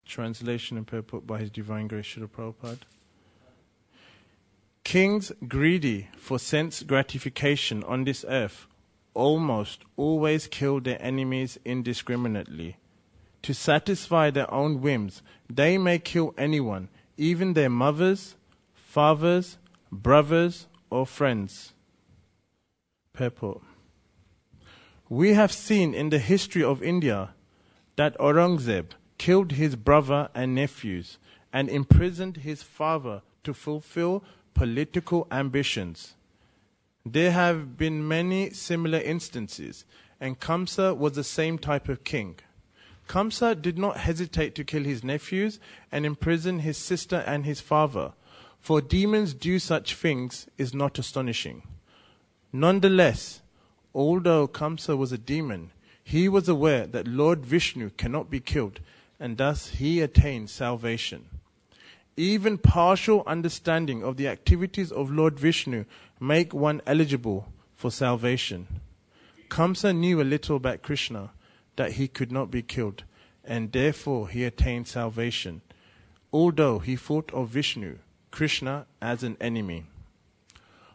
Translation and purport by His Divine Grace Srila Prabhupada. Kings greedy for sense gratification on this earth almost always kill their enemies indiscriminately. To satisfy their own whims, they may kill anyone, even their mothers, fathers, brothers, or friends. Purport. We have seen in the history of India that Aurangzeb killed his brother and nephews and imprisoned his father to fulfill political ambitions. There have been many similar instances, and Kamsa was the same type of king. Kamsa did not hesitate to kill his nephews and imprison his sister and his father. For demons do such things is not astonishing. Nonetheless, although Kamsa was a demon, he was aware that Lord Vishnu cannot be killed, and thus he attained salvation. Even partial understanding of the activities of Lord Vishnu make one eligible for salvation. Kamsa knew a little about Krishna, that he could not be killed, and therefore he attained salvation, although he thought of Vishnu, Krishna, as an enemy.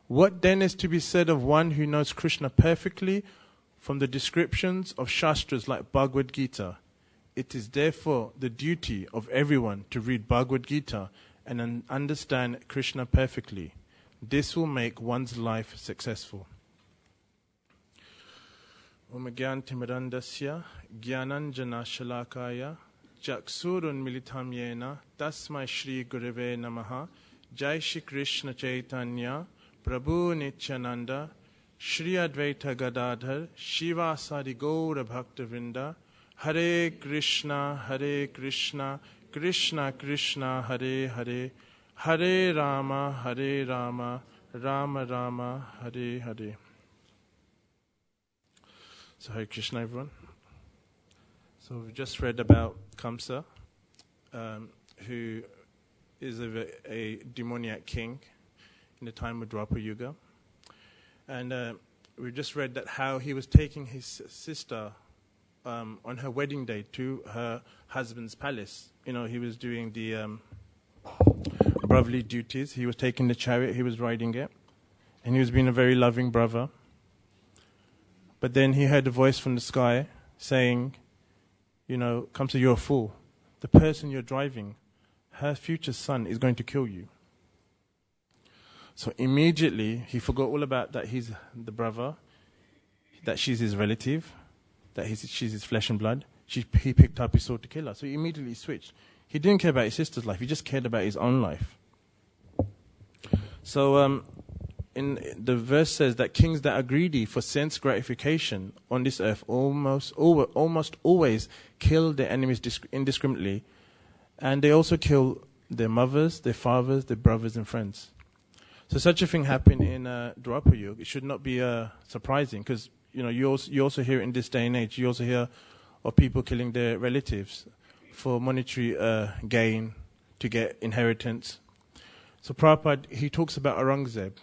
What then is to be said of one who knows Krishna perfectly from the descriptions of Shastras like Bhagavad Gita? It is therefore the duty of everyone to read Bhagavad Gita and understand Krishna perfectly. This will make one's life successful. Om Gyantimirandasya Gyananjana Shalakaya Jaksurun Militam Yena Tasmai Shri Gurave Namaha Jai Shri Krishna Chaitanya Prabhu Nityananda Shri Advaita Gadadhar Shiva Sadi Gaura Bhaktavinda Hare Krishna Krishna Krishna Hare Hare Hare Rama Rama Rama Hare Hare. So Hare Krishna, everyone. So we've just read about Kamsa, who is a demoniac king in the time of Dwapara Yuga. And we just read that how he was taking his sister on her wedding day to her husband's palace. You know, he was doing the brotherly duties. He was taking the chariot, he was riding it, and he was being a very loving brother. But then he heard a voice from the sky saying, you know, Kamsa, you're a fool. The person you're driving, her future son is going to kill you. So immediately he forgot all about that he's the brother, that she's his relative, that she's his flesh and blood. He picked up his sword to kill her. So he immediately switched. He didn't care about his sister's life. He just cared about his own life. So in the verse says that kings that are greedy for sense gratification on this earth almost always kill their enemies indiscriminately, and they also kill their mothers, their fathers, their brothers and friends. So such a thing happened in Dwapara Yuga. It should not be surprising, because you know you also hear it in this day and age. You also hear of people killing their relatives for monetary gain, to get inheritance. So Prabhupada, he talks about Aurangzeb.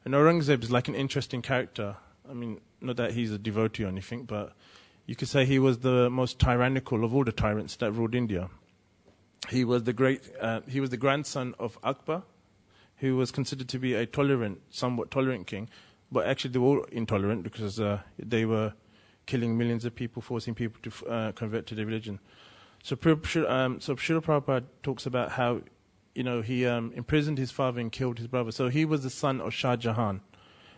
And Aurangzeb is like an interesting character. I mean, not that he's a devotee or anything, but you could say he was the most tyrannical of all the tyrants that ruled India. He was the grandson of Akbar, who was considered to be a somewhat tolerant king, but actually they were all intolerant because they were killing millions of people, forcing people to convert to their religion. So Srila Prabhupada talks about how, you know, he imprisoned his father and killed his brother. So he was the son of Shah Jahan.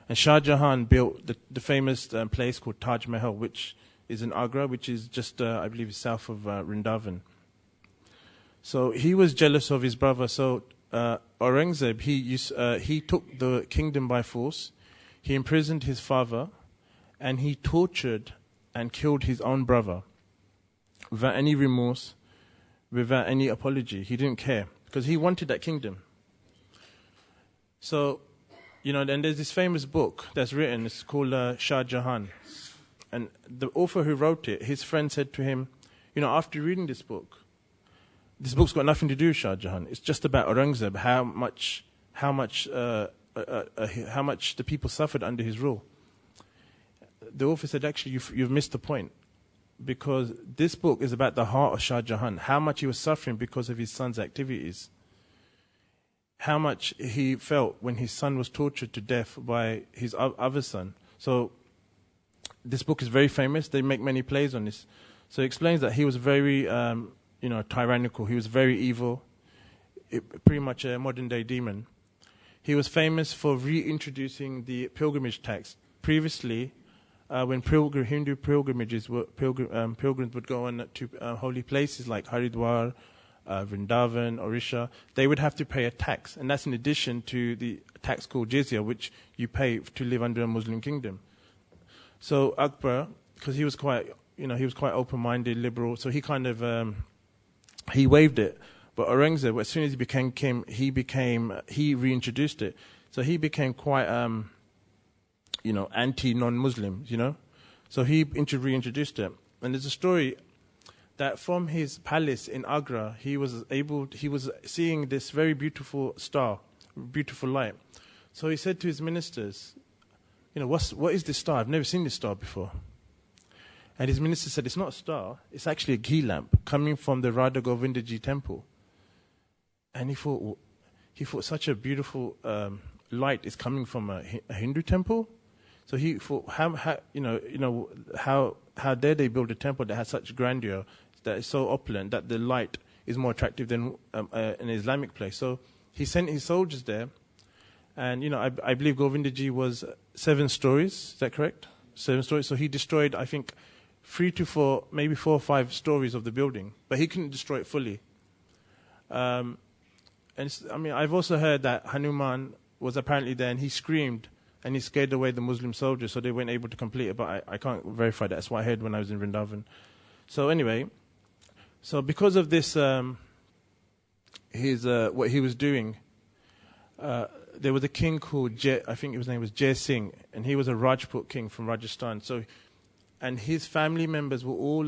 And Shah Jahan built the famous place called Taj Mahal, which is in Agra, which is just, I believe, south of Vrindavan. So he was jealous of his brother. So Aurangzeb, he took the kingdom by force. He imprisoned his father, and he tortured and killed his own brother without any remorse, without any apology. He didn't care, because he wanted that kingdom. So, you know, then there's this famous book that's written. It's called Shah Jahan. And the author who wrote it, his friend said to him, you know, after reading this book's got nothing to do with Shah Jahan. It's just about Aurangzeb, how much the people suffered under his rule. The author said, actually, you've missed the point. because this book is about the heart of Shah Jahan, how much he was suffering because of his son's activities, how much he felt when his son was tortured to death by his other son. So this book is very famous. They make many plays on this. So it explains that he was very, tyrannical. He was very evil, pretty much a modern-day demon. He was famous for reintroducing the pilgrimage tax. Previously, when Hindu pilgrimages pilgrims would go on to holy places like Haridwar, Vrindavan, Orisha, they would have to pay a tax, and that's in addition to the tax called jizya, which you pay to live under a Muslim kingdom. So Akbar, because he was quite open-minded, liberal, so he kind of he waived it. But Aurangzeb, as soon as he became king, he reintroduced it. So he became quite anti-non-Muslim, So he reintroduced it. And there's a story that from his palace in Agra, he was seeing this very beautiful star, beautiful light. So he said to his ministers, what is this star? I've never seen this star before. And his minister said, it's not a star, it's actually a ghee lamp coming from the Radha Govindaji temple. And he thought such a beautiful light is coming from a Hindu temple. So he thought, how dare they build a temple that has such grandeur, that is so opulent, that the light is more attractive than an Islamic place. So he sent his soldiers there, and I believe Govindaji was 7 stories. Is that correct? 7 stories. So he destroyed, I think, 3 to 4, maybe 4 or 5 stories of the building, but he couldn't destroy it fully. I've also heard that Hanuman was apparently there, and he screamed, and he scared away the Muslim soldiers, so they weren't able to complete it, but I can't verify that. That's what I heard when I was in Vrindavan. So anyway, because of this, what he was doing, there was a king called I think his name was Jai Singh, and he was a Rajput king from Rajasthan. And his family members were all,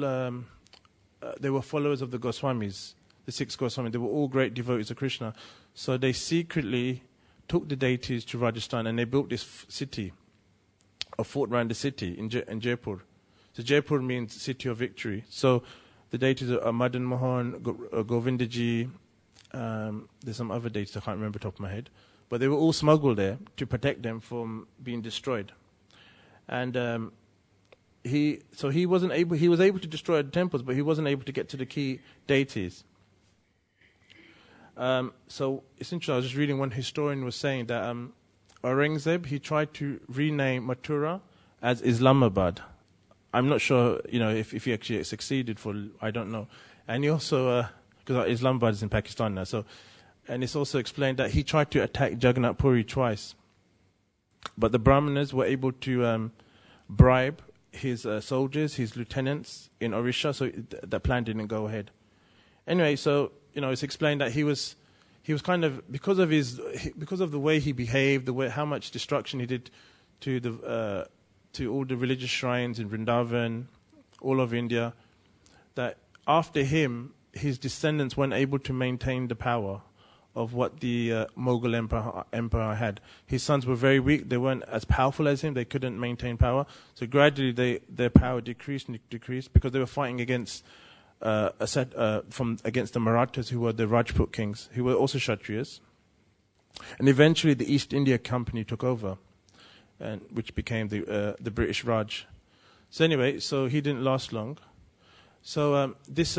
they were followers of the Goswamis, the 6 Goswamis. They were all great devotees of Krishna. So they secretly took the deities to Rajasthan, and they built this city, a fort around the city in Jaipur. So Jaipur means city of victory. So the deities are Madan Mohan, Govindaji, there's some other deities I can't remember top of my head. But they were all smuggled there to protect them from being destroyed. And he was able to destroy the temples, but he wasn't able to get to the key deities. So it's interesting, I was just reading, one historian was saying that Aurangzeb, he tried to rename Mathura as Islamabad. I'm not sure, if he actually succeeded, I don't know. And he also, because Islamabad is in Pakistan now, and it's also explained that he tried to attack Jagannath Puri twice. But the Brahmanas were able to bribe his soldiers, his lieutenants in Orisha, so that plan didn't go ahead. Anyway, so it's explained that he was kind of, because of the way he behaved, how much destruction he did to all the religious shrines in Vrindavan, all of India, that after him, his descendants weren't able to maintain the power of what the Mughal empire had. His sons were very weak. They weren't as powerful as him. They couldn't maintain power. So gradually their power decreased because they were fighting against against the Marathas, who were the Rajput kings, who were also Kshatriyas. And eventually the East India Company took over, and which became the British Raj. So anyway, so he didn't last long. So this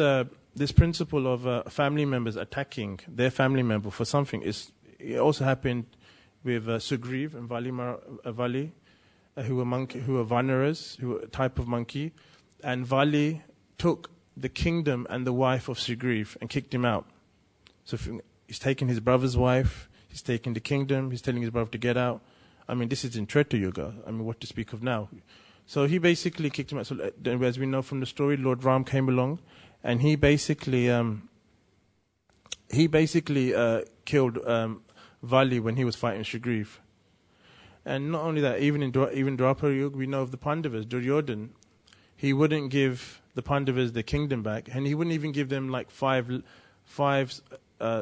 principle of family members attacking their family member for something it also happened with Sugriv and Vali, who were Vanaras, who were a type of monkey, and Vali took the kingdom and the wife of Sugriv and kicked him out. So he's taken his brother's wife, he's taken the kingdom, he's telling his brother to get out. This is in Treta Yuga. What to speak of now? So he basically kicked him out. So as we know from the story, Lord Ram came along, and he basically killed Vali when he was fighting Sugriv. And not only that, even Dwapara Yuga, we know of the Pandavas, Duryodhan. He wouldn't give the Pandavas the kingdom back, and he wouldn't even give them like five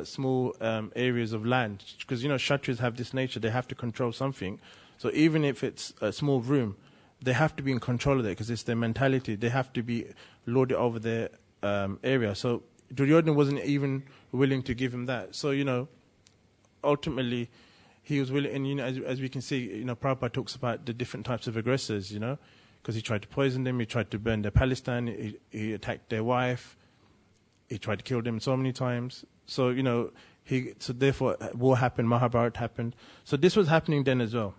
small areas of land, because Kshatriyas have this nature, they have to control something. So even if it's a small room, they have to be in control of it because it's their mentality. They have to be lorded over their area. So Duryodhana wasn't even willing to give him that. So, ultimately, he was willing, and, as we can see, Prabhupada talks about the different types of aggressors, because he tried to poison them, he tried to burn their Palestine, he attacked their wife, he tried to kill them so many times. So, so therefore, war happened, Mahabharata happened. So this was happening then as well.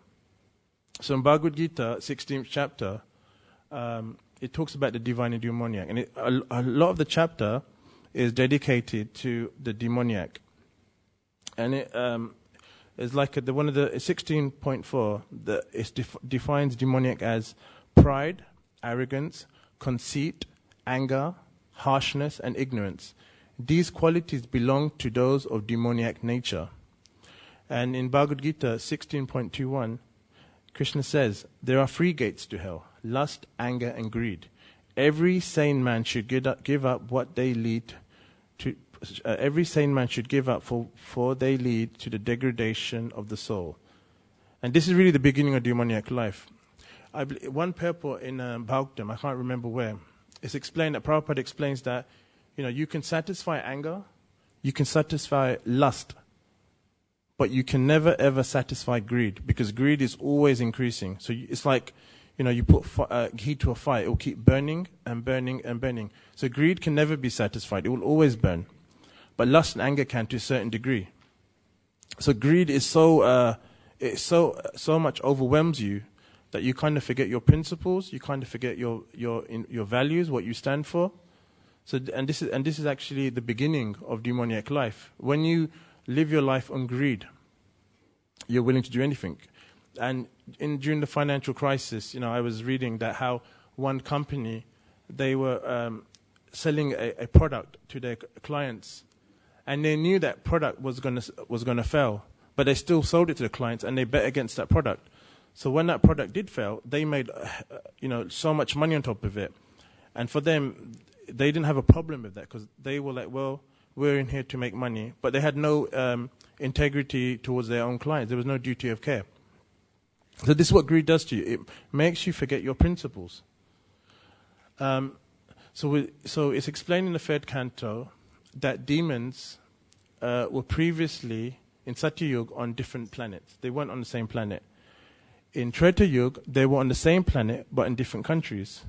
So in Bhagavad Gita, 16th chapter, it talks about the divine and demoniac. And a lot of the chapter is dedicated to the demoniac. And it is like one of the 16.4, it defines demoniac as pride, arrogance, conceit, anger, harshness, and ignorance. These qualities belong to those of demoniac nature. And in Bhagavad Gita 16.21, Krishna says, there are 3 gates to hell: lust, anger, and greed. Every sane man should give up what they lead to. Every sane man should give up for they lead to the degradation of the soul. And this is really the beginning of demoniac life. One purport in Bhagavatam, I can't remember where, it's explained that Prabhupada explains that you can satisfy anger, you can satisfy lust, but you can never ever satisfy greed, because greed is always increasing. So it's like, you put heat to a fire, it will keep burning and burning and burning. So greed can never be satisfied, it will always burn. But lust and anger can to a certain degree. So greed is so much overwhelms you that you kind of forget your principles, you kind of forget your values, what you stand for. So and this is actually the beginning of demoniac life. When you live your life on greed, you're willing to do anything. And during the financial crisis, I was reading that how one company, they were selling a product to their clients, and they knew that product was gonna fail, but they still sold it to the clients, and they bet against that product. So when that product did fail, they made so much money on top of it, and for them, they didn't have a problem with that because they were like, well, we're in here to make money, but they had no integrity towards their own clients. There was no duty of care. So this is what greed does to you. It makes you forget your principles. So it's explained in the 3rd canto that demons were previously in Satyayug on different planets. They weren't on the same planet. In Treta Yuga, they were on the same planet but in different countries.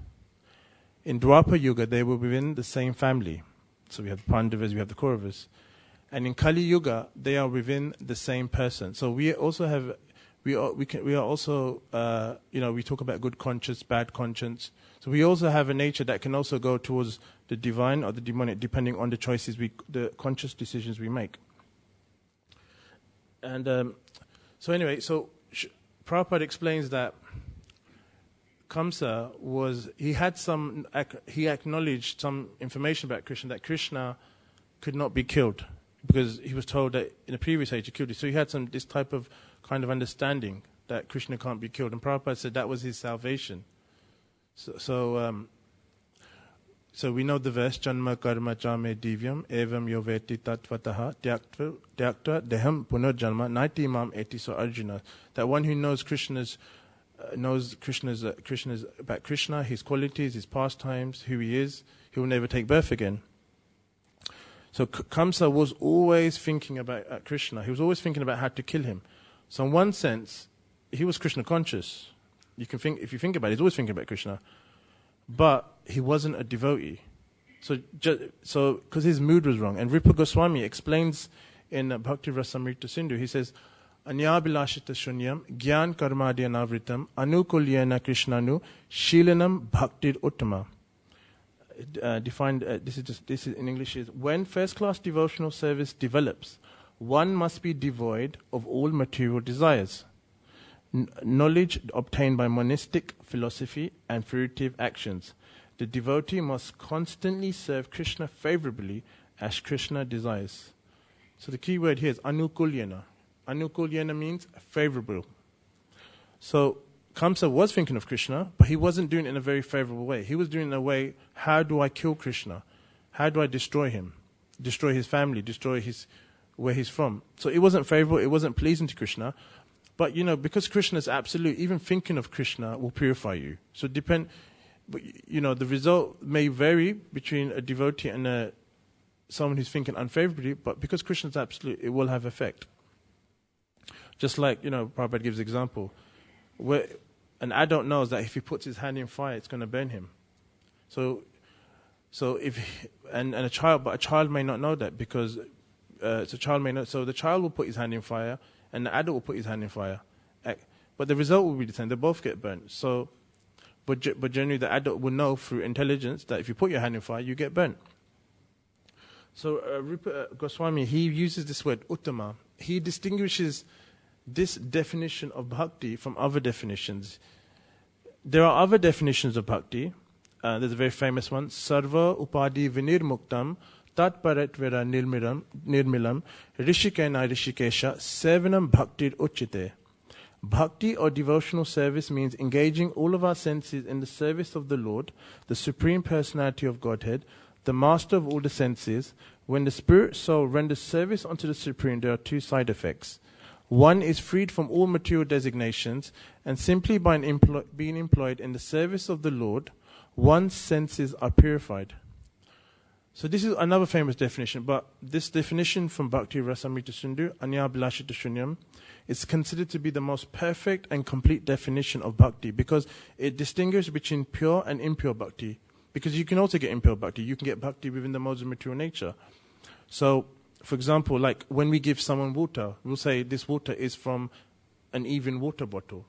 In Dwapara Yuga, they were within the same family. So we have the Pandavas, we have the Kauravas. And in Kali Yuga, they are within the same person. So we also have, we talk about good conscience, bad conscience. So we also have a nature that can also go towards the divine or the demonic, depending on the choices the conscious decisions we make. And Prabhupada explains that Kamsa he acknowledged some information about Krishna, that Krishna could not be killed because he was told that in a previous age he killed him. So he had this type of kind of understanding that Krishna can't be killed. And Prabhupada said that was his salvation. So we know the verse, Janma karma jame divyam evam yoveti tatvataha tyakta deham punarjanma naiti imam eti. So Arjuna, that one who knows Krishna's about Krishna, his qualities, his pastimes, who he is, he will never take birth again. So Kamsa was always thinking about Krishna. He was always thinking about how to kill him. So in one sense, he was Krishna conscious. If you think about it, he's always thinking about Krishna. But he wasn't a devotee. So because his mood was wrong. And Rupa Goswami explains in Bhakti Rasamrita Sindhu, he says, Anyabilashita shunyam gyan karmadya navritam anukulyena krishnanu shilanam bhaktir uttama. Defined, this is in English, is when first-class devotional service develops, one must be devoid of all material desires. Knowledge obtained by monistic philosophy and fruitive actions. The devotee must constantly serve Krishna favorably as Krishna desires. So the key word here is anukulyena. Anukulyena means favorable. So Kamsa was thinking of Krishna, but he wasn't doing it in a very favorable way. He was doing it in a way, how do I kill Krishna? How do I destroy him? Destroy his family, destroy where he's from. So it wasn't favorable, it wasn't pleasing to Krishna. But, because Krishna is absolute, even thinking of Krishna will purify you. So but, the result may vary between a devotee and someone who's thinking unfavorably, but because Krishna is absolute, it will have effect. Just like, Prabhupada gives example, where an adult knows that if he puts his hand in fire, it's going to burn him. So if a child may not know that because the child may not. So the child will put his hand in fire, and the adult will put his hand in fire, but the result will be the same. They both get burnt. So, but generally the adult will know through intelligence that if you put your hand in fire, you get burnt. So Rupa Goswami, he uses this word uttama. He distinguishes this definition of bhakti from other definitions. There are other definitions of bhakti. There's a very famous one, sarva upadi vinirmuktam tatparatvera nirmilam rishikena rishikesha sevanam bhaktir uchite. Bhakti or devotional service means engaging all of our senses in the service of the Lord, the Supreme Personality of Godhead, the Master of all the senses. When the spirit soul renders service unto the Supreme, there are two side effects. One is freed from all material designations, and simply by being employed in the service of the Lord, one's senses are purified. So this is another famous definition, but this definition from Bhakti Rasamrita Sindhu, Anyabhilashita Shunyam, is considered to be the most perfect and complete definition of bhakti because it distinguishes between pure and impure bhakti. Because you can also get impure bhakti. You can get bhakti within the modes of material nature. So, for example, like when we give someone water, we'll say this water is from an even water bottle.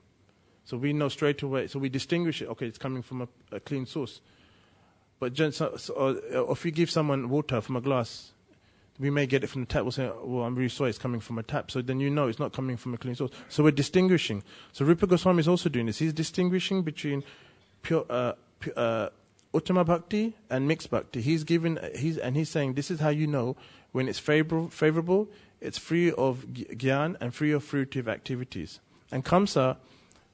So we know straight away, so we distinguish it, okay, it's coming from a clean source. But if we give someone water from a glass, we may get it from the tap, we'll say, well, I'm really sorry, it's coming from a tap. So then it's not coming from a clean source. So we're distinguishing. So Rupa Goswami is also doing this. He's distinguishing between pure Uttama Bhakti and mixed Bhakti. He's saying this is how you know when it's favorable, it's free of gyan and free of fruitive activities. And Kamsa,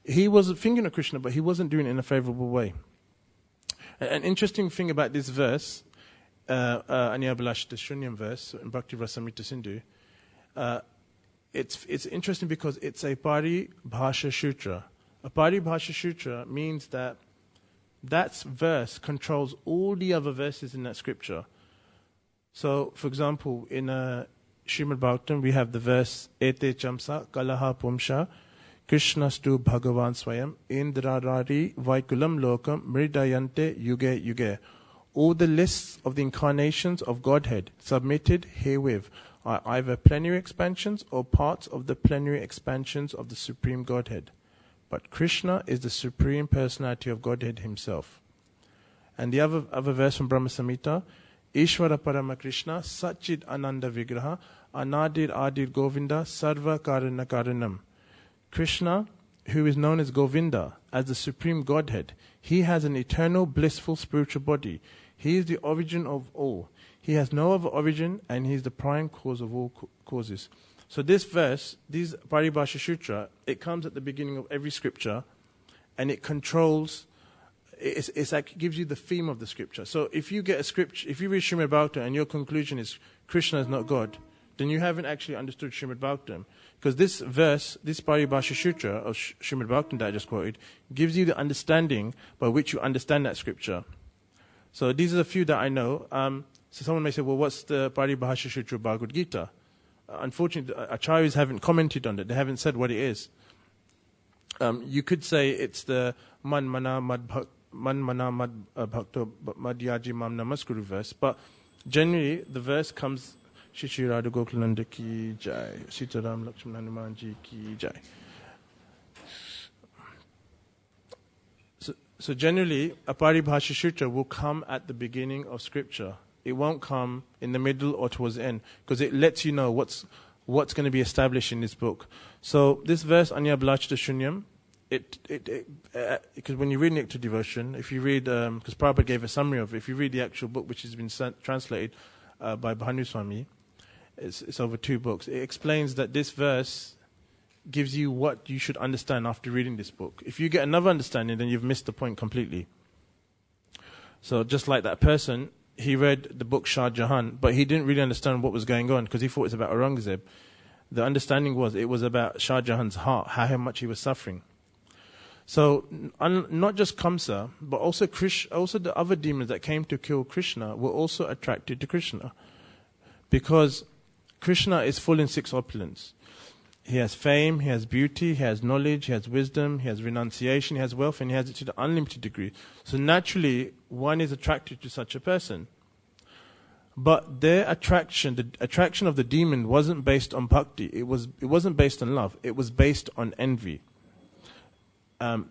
he was thinking of Krishna, but he wasn't doing it in a favorable way. An interesting thing about this verse, Anyabhilashita Shunyam verse, in Bhakti Rasamrita Sindhu, it's interesting because it's a Paribhasha Sutra. A Paribhasha Sutra means that verse controls all the other verses in that scripture. So, for example, in Srimad Bhagavatam, we have the verse, Ete Chamsa Kalaha Pumsha Krishnastu Bhagavan Swayam Indrarari Vaikulam Lokam Mridayante Yuge Yuge. All the lists of the incarnations of Godhead submitted herewith are either plenary expansions or parts of the plenary expansions of the Supreme Godhead. But Krishna is the Supreme Personality of Godhead Himself. And the other verse from Brahma Samhita, Ishvara Parama Krishna Satchid Ananda Vigraha Anadir Adir Govinda Sarva Karana Karanam. Krishna, who is known as Govinda, as the Supreme Godhead, He has an eternal blissful spiritual body. He is the origin of all. He has no other origin, and He is the prime cause of all causes. So this verse, this Paribhasha Sutra, it comes at the beginning of every scripture, and it controls, it's like it gives you the theme of the scripture. So if you get a scripture, if you read Srimad Bhagavatam and your conclusion is Krishna is not God, then you haven't actually understood Srimad Bhagavatam. Because this verse, this Paribhasha Sutra of Srimad Bhagavatam that I just quoted, gives you the understanding by which you understand that scripture. So these are the few that I know. So someone may say, well, what's the Paribhasha Sutra of Bhagavad Gita? Unfortunately, acharyas haven't commented on it. They haven't said what it is. You could say it's the Man Mana Mad Bhakto Madhyaji Mam Namaskuru verse, but generally the verse comes Shri Radha Gokulananda ki jai, Sitaram Lakshmana Hanuman ji ki jai. So generally, a Paribhasha Sutra will come at the beginning of scripture. It won't come in the middle or towards the end, because it lets you know what's going to be established in this book. So this verse, Anyabhilashita Shunyam, because when you read Nectar Devotion, if you read, because Prabhupada gave a summary of it, if you read the actual book, which has been translated by Bhanu Swami, it's over 2 books. It explains that this verse gives you what you should understand after reading this book. If you get another understanding, then you've missed the point completely. So just like that person, he read the book Shah Jahan, but he didn't really understand what was going on because he thought it's about Aurangzeb. the understanding was it was about Shah Jahan's heart, how much he was suffering. So not just Kamsa, but also the other demons that came to kill Krishna were also attracted to Krishna, because Krishna is full in 6 opulence. He has fame, he has beauty, he has knowledge, he has wisdom, he has renunciation, he has wealth, and he has it to the unlimited degree. So naturally, one is attracted to such a person. But their attraction, the attraction of the demon, wasn't based on bhakti. It wasn't based on love. It was based on envy.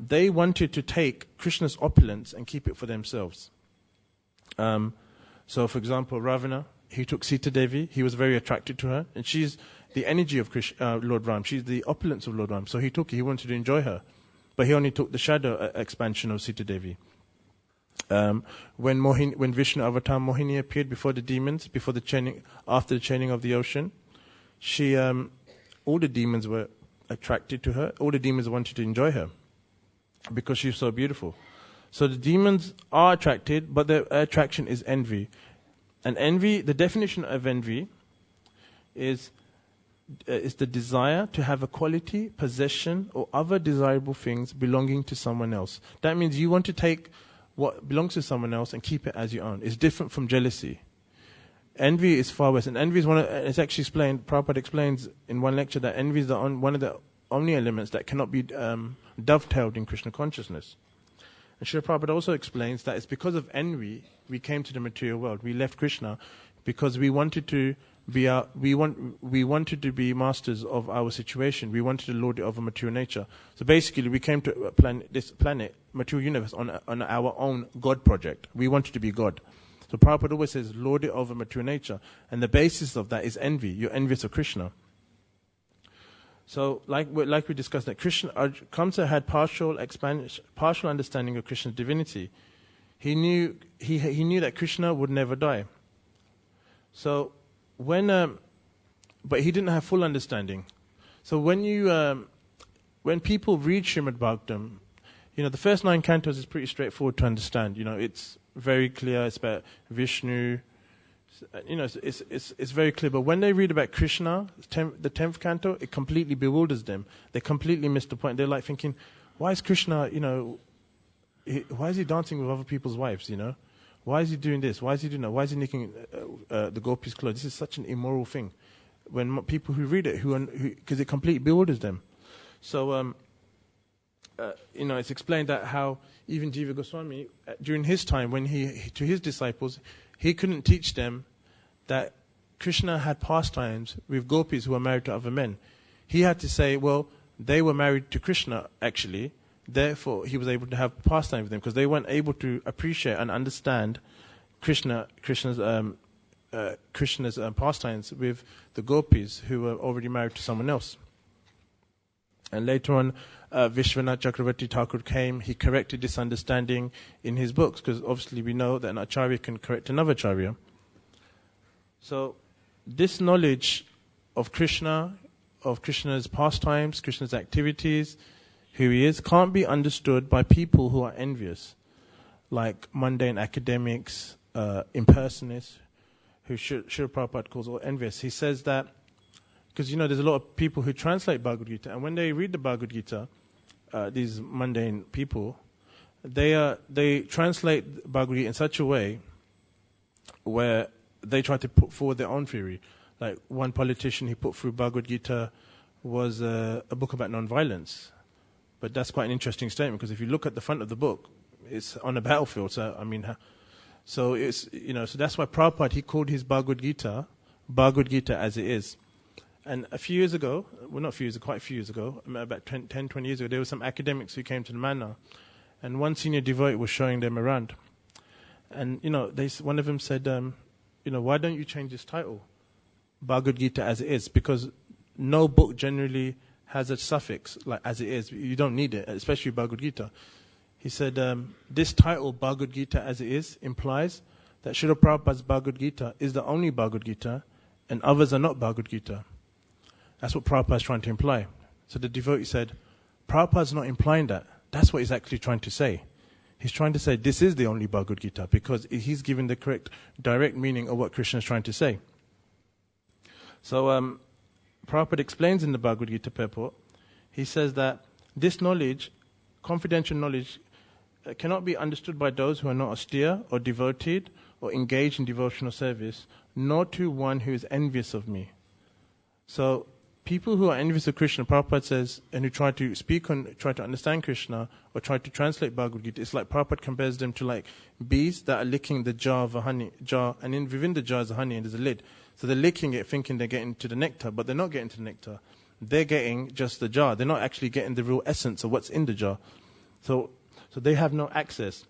They wanted to take Krishna's opulence and keep it for themselves. So, for example, Ravana, he took Sita Devi. He was very attracted to her, and she's the energy of Lord Ram. She's the opulence of Lord Ram. So he took her. He wanted to enjoy her, but he only took the shadow expansion of Sita Devi. When Vishnu avatar Mohini appeared before the demons, after the chaining of the ocean, all the demons were attracted to her. All the demons wanted to enjoy her because she's so beautiful. So the demons are attracted, but their attraction is envy. And envy, the definition of envy is the desire to have a quality, possession, or other desirable things belonging to someone else. That means you want to take what belongs to someone else and keep it as your own. It's different from jealousy. Envy is far worse. And envy is it's actually explained, Prabhupada explains in one lecture that envy is one of the only elements that cannot be dovetailed in Krishna consciousness. And Srila Prabhupada also explains that it's because of envy we came to the material world. We left Krishna because we wanted to be masters of our situation. We wanted to lord it over material nature. So basically, we came to this planet, material universe, on our own God project. We wanted to be God. So Prabhupada always says, lord it over material nature. And the basis of that is envy. You're envious of Krishna. So, like we discussed, that Kamsa had partial understanding of Krishna's divinity. He knew that Krishna would never die. So, but he didn't have full understanding. So when people read Srimad Bhagavatam, the first 9 cantos is pretty straightforward to understand. It's very clear. It's about Vishnu. It's very clear. But when they read about Krishna, the 10th canto, it completely bewilders them. They completely miss the point. They're like thinking, why is Krishna, why is he dancing with other people's wives, Why is he doing this? Why is he doing that? Why is he nicking the gopis' clothes? This is such an immoral thing. When people who read it, because it completely bewilders them. So, it's explained that how even Jiva Goswami, during his time, when to his disciples, he couldn't teach them that Krishna had pastimes with gopis who were married to other men. He had to say, well, they were married to Krishna, actually. Therefore, he was able to have pastime with them because they weren't able to appreciate and understand Krishna's pastimes with the gopis who were already married to someone else. And later on, Vishwanath Chakravarti Thakur came. He corrected this understanding in his books because obviously we know that an acharya can correct another acharya. So this knowledge of Krishna, of Krishna's pastimes, Krishna's activities, who he is, can't be understood by people who are envious, like mundane academics, impersonalists, who Srila Prabhupada calls all envious. He says that, because there's a lot of people who translate Bhagavad Gita, and when they read the Bhagavad Gita, these mundane people, they translate Bhagavad Gita in such a way where they try to put forward their own theory. Like one politician he put through Bhagavad Gita was a book about non-violence. But that's quite an interesting statement because if you look at the front of the book, it's on a battlefield. So it's so that's why Prabhupada he called his Bhagavad Gita as it is. And a few years ago, quite a few years ago, about 10, 20 years ago, there were some academics who came to the manor, and one senior devotee was showing them around, and one of them said, why don't you change this title, Bhagavad Gita as it is, because no book generally has a suffix like as it is. You don't need it, especially Bhagavad Gita. He said, this title, Bhagavad Gita as it is, implies that Srila Prabhupada's Bhagavad Gita is the only Bhagavad Gita and others are not Bhagavad Gita. That's what Prabhupada is trying to imply. So the devotee said, Prabhupada's not implying that. That's what he's actually trying to say. He's trying to say this is the only Bhagavad Gita because he's giving the correct, direct meaning of what Krishna is trying to say. So Prabhupada explains in the Bhagavad Gita purport, he says that this knowledge, confidential knowledge, cannot be understood by those who are not austere or devoted or engaged in devotional service, nor to one who is envious of me. So people who are envious of Krishna, Prabhupada says, and who try to understand Krishna or try to translate Bhagavad Gita, it's like Prabhupada compares them to like bees that are licking the jar of a honey jar, and within the jar is a honey and there's a lid. So they're licking it thinking they're getting to the nectar, but they're not getting to the nectar. They're getting just the jar. They're not actually getting the real essence of what's in the jar. So they have no access.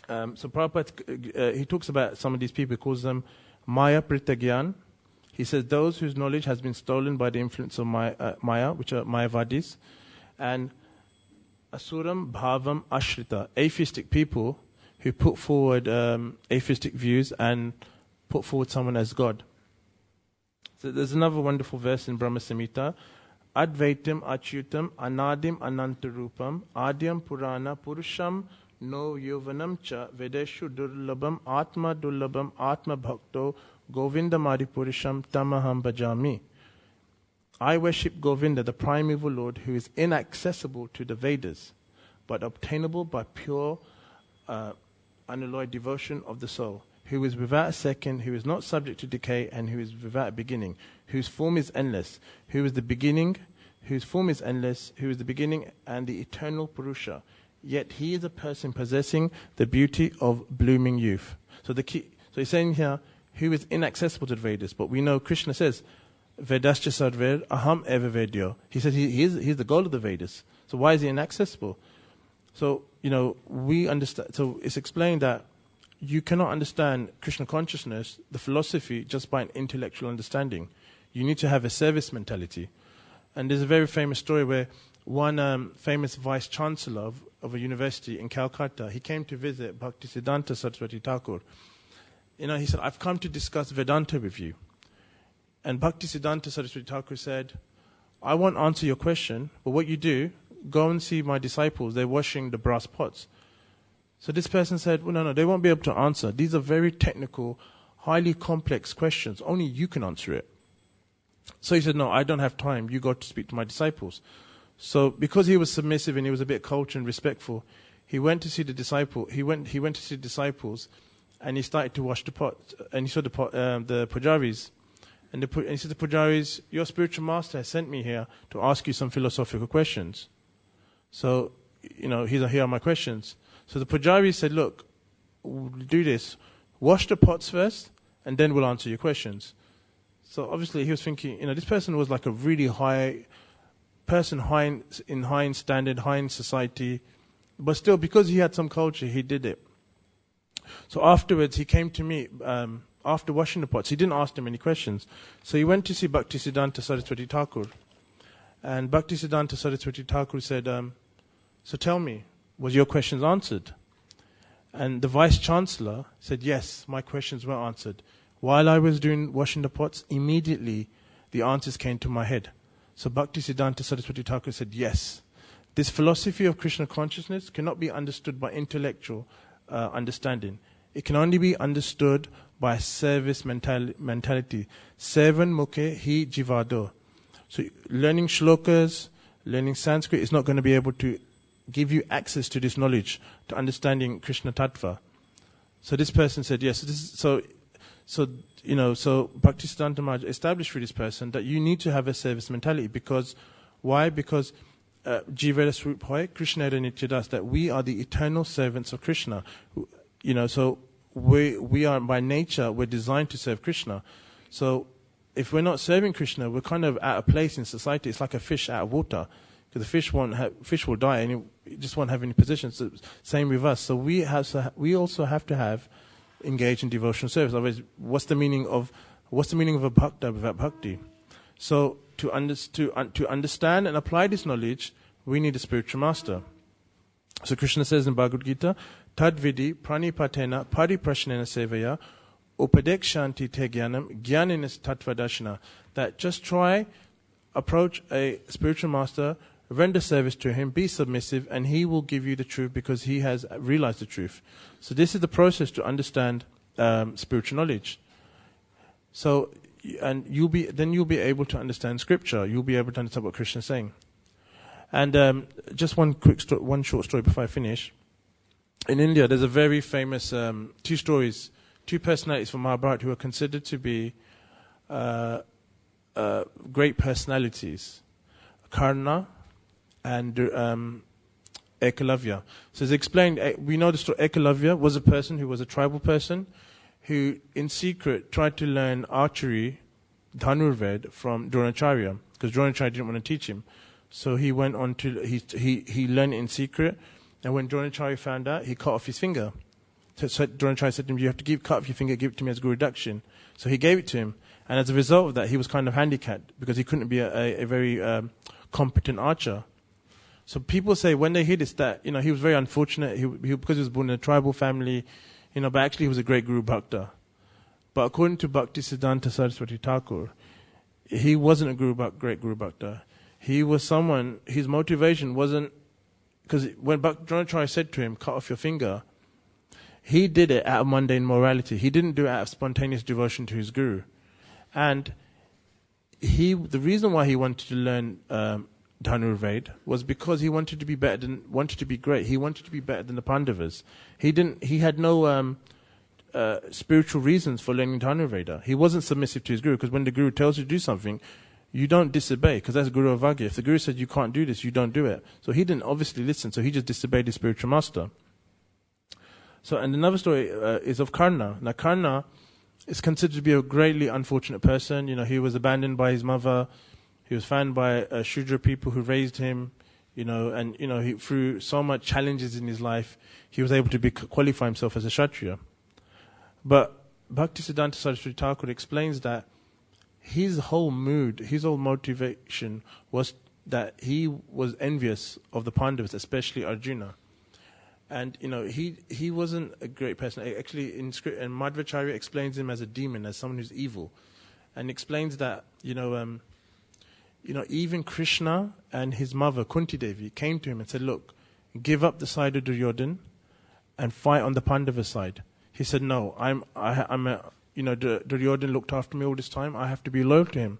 So Prabhupada, he talks about some of these people, he calls them Maya Pritagyan. He says those whose knowledge has been stolen by the influence of Maya, which are Mayavadis, and Asuram Bhavam Ashrita, atheistic people who put forward atheistic views and put forward someone as God. So there's another wonderful verse in Brahma Samhita. Advaitam Achyutam Anadim Anantarupam Adyam Purana Purusham No Yovanam Cha Vedeshu Durlabam Atma Durlabam Atma Bhakto Govinda Maripurusham Tamaham Bhajami. I worship Govinda, the primeval Lord, who is inaccessible to the Vedas, but obtainable by pure, unalloyed devotion of the soul, who is without a second, who is not subject to decay, and who is without a beginning, whose form is endless, who is the beginning, whose form is endless, who is the beginning and the eternal Purusha. Yet he is a person possessing the beauty of blooming youth. So he's saying here, who is inaccessible to the Vedas. But we know Krishna says, Vedascha Sarver Aham Eva Vedyo. He says he's the goal of the Vedas. So why is he inaccessible? So, we understand. So it's explained that you cannot understand Krishna consciousness, the philosophy, just by an intellectual understanding. You need to have a service mentality. And there's a very famous story where one famous vice-chancellor of a university in Calcutta, he came to visit Bhaktisiddhanta Saraswati Thakur. He said, I've come to discuss Vedanta with you. And Bhaktisiddhanta Saraswati Thakur said, I won't answer your question, but what you do, go and see my disciples, they're washing the brass pots. So this person said, well, no, they won't be able to answer. These are very technical, highly complex questions. Only you can answer it. So he said, no, I don't have time. You go to speak to my disciples. So because he was submissive and he was a bit cultured and respectful, he went to see the disciple. He went to see the disciples, and he started to wash the pot. And he saw the pujaris. And he said to the pujaris, your spiritual master has sent me here to ask you some philosophical questions. So, here are my questions. So the pujari said, look, do this. Wash the pots first, and then we'll answer your questions. So obviously he was thinking, this person was like a really high person, high in standard, high in society. But still, because he had some culture, he did it. So afterwards, he came to me, after washing the pots. He didn't ask him any questions. So he went to see Bhaktisiddhanta Saraswati Thakur. And Bhaktisiddhanta Saraswati Thakur said, so tell me, was your questions answered? And the vice-chancellor said, yes, my questions were answered. While I was washing the pots, immediately the answers came to my head. So Bhaktisiddhanta Saraswati Thakur said, yes, this philosophy of Krishna consciousness cannot be understood by intellectual understanding. It can only be understood by service mentality. Sevan mukhe hi jivado. So learning shlokas, learning Sanskrit is not going to be able to give you access to this knowledge, to understanding Krishna Tattva. So this person said, yes. So Bhaktisiddhanta Maharaj established for this person that you need to have a service mentality. Because, why? Because Jivera Swarup Hoy, Krishna Nityadas, that we are the eternal servants of Krishna. So we are, by nature, we're designed to serve Krishna. So if we're not serving Krishna, we're kind of out of place in society. It's like a fish out of water. Because the fish will die and it just won't have any position. So same with us. So we also have to have engaged in devotional service. Otherwise, what's the meaning of a bhakta without bhakti? So to understand and apply this knowledge, we need a spiritual master. So Krishna says in Bhagavad Gita, Tadvidi pranipatena pariprashnena sevaya upadekshanti te jnanam jnaninis tattvadashana. That just try, approach a spiritual master, render service to him, be submissive, and he will give you the truth because he has realized the truth. So this is the process to understand spiritual knowledge. So, and you'll be able to understand scripture. You'll be able to understand what Krishna is saying. And just one short story before I finish. In India, there's a very famous two personalities from Mahabharata who are considered to be great personalities, Karna and Ekalavya. So it's explained, we know the story. Ekalavya was a person who was a tribal person who in secret tried to learn archery, Dhanurved, from Dronacharya, because Dronacharya didn't want to teach him. So he went on to, he learned it in secret, and when Dronacharya found out, he cut off his finger. So Dronacharya said to him, you have to cut off your finger, give it to me as Guru Dakshin. So he gave it to him, and as a result of that, he was kind of handicapped, because he couldn't be a very competent archer. So people say when they hear this that, he was very unfortunate, because he was born in a tribal family, but actually he was a great Guru Bhakta. But according to Bhaktisiddhanta Saraswati Thakur, he wasn't a great Guru Bhakta. He was someone, his motivation wasn't, because when Dronacharya said to him, cut off your finger, he did it out of mundane morality. He didn't do it out of spontaneous devotion to his Guru. And the reason why he wanted to learn Dhanurved was because he wanted to be great. He wanted to be better than the Pandavas. He had no spiritual reasons for learning Dhanurveda. He wasn't submissive to his Guru, because when the Guru tells you to do something, you don't disobey, because that's Guru Avagya. If the Guru said you can't do this, you don't do it. So he didn't obviously listen, so he just disobeyed his spiritual master. So, and another story is of Karna. Now, Karna is considered to be a greatly unfortunate person. He was abandoned by his mother. He was found by Shudra people who raised him. And he, through so much challenges in his life, he was able to qualify himself as a Kshatriya. But Bhaktisiddhanta Saraswati Thakur explains that his whole mood, his whole motivation was that he was envious of the Pandavas, especially Arjuna. And, he wasn't a great person. Actually, in script, and Madhvacharya explains him as a demon, as someone who's evil. And explains that, even Krishna and his mother, Kunti Devi, came to him and said, look, give up the side of Duryodhan and fight on the Pandava side. He said, no, Duryodhan looked after me all this time. I have to be loyal to him.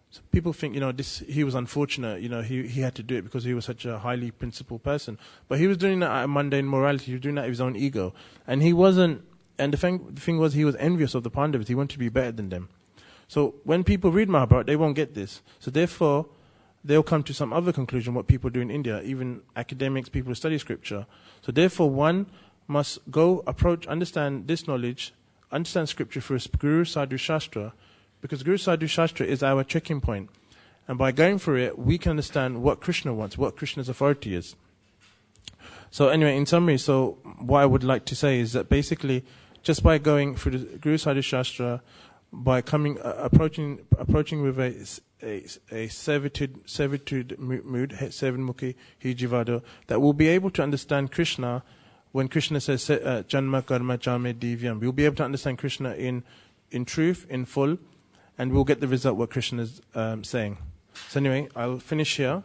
So people think, he was unfortunate. He had to do it because he was such a highly principled person. But he was doing that out of mundane morality. He was doing that of his own ego. And he wasn't. And the thing was, he was envious of the Pandavas. He wanted to be better than them. So when people read Mahabharata, they won't get this. So therefore, they'll come to some other conclusion. What people do in India, even academics, people who study scripture. So therefore, one must understand this knowledge, understand scripture through Guru Sadhu Shastra, because Guru Sadhu Shastra is our checking point. And by going through it, we can understand what Krishna wants, what Krishna's authority is. So anyway, in summary, so what I would like to say is that basically, just by going through the Guru Sadhu Shastra, by approaching with a servitude mood, seven-mukhi hijivado, that we'll be able to understand Krishna when Krishna says janma karma chame divyam. We'll be able to understand Krishna in truth, in full, and we'll get the result what Krishna is saying. So anyway, I'll finish here.